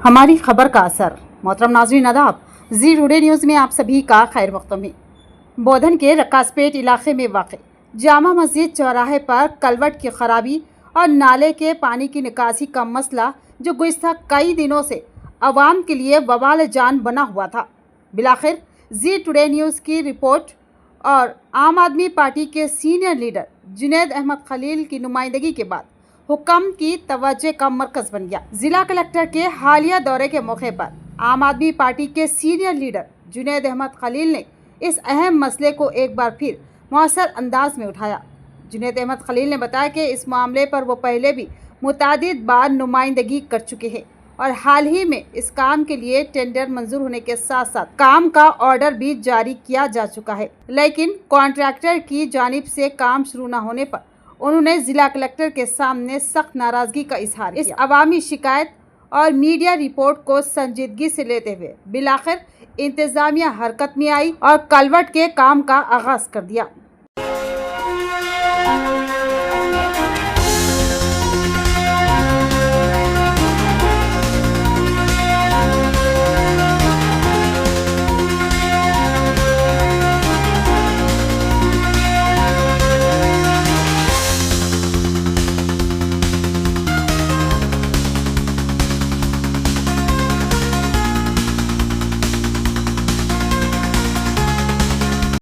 हमारी खबर का असर। मोहतरम नाज़रीन आदाब, जी टुडे न्यूज़ में आप सभी का खैर मक़दम है। बोधन के रक्कासपेट इलाके में वाक़ जामा मस्जिद चौराहे पर कलवट की खराबी और नाले के पानी की निकासी का मसला जो गुज़िश्ता कई दिनों से अवाम के लिए वबाल जान बना हुआ था, बिलाखिर जी टुडे न्यूज़ की रिपोर्ट और आम आदमी पार्टी के सीनियर लीडर जुनैद अहमद खलील की नुमाइंदगी के बाद हुक्म की तवज्जो का मरकज़ बन गया। जिला कलेक्टर के हालिया दौरे के मौके पर आम आदमी पार्टी के सीनियर लीडर जुनैद अहमद खलील ने इस अहम मसले को एक बार फिर मौसर अंदाज में उठाया। जुनैद अहमद खलील ने बताया कि इस मामले पर वो पहले भी मुतादिद बार नुमाइंदगी कर चुके हैं और हाल ही में इस काम के लिए टेंडर मंजूर होने के साथ साथ काम का ऑर्डर भी जारी किया जा चुका है, लेकिन कॉन्ट्रैक्टर की जानिब से काम शुरू न होने पर उन्होंने जिला कलेक्टर के सामने सख्त नाराजगी का इजहार किया। इस अवामी शिकायत और मीडिया रिपोर्ट को संजीदगी से लेते हुए बिलाखिर इंतजामिया हरकत में आई और कलवट के काम का आगाज कर दिया।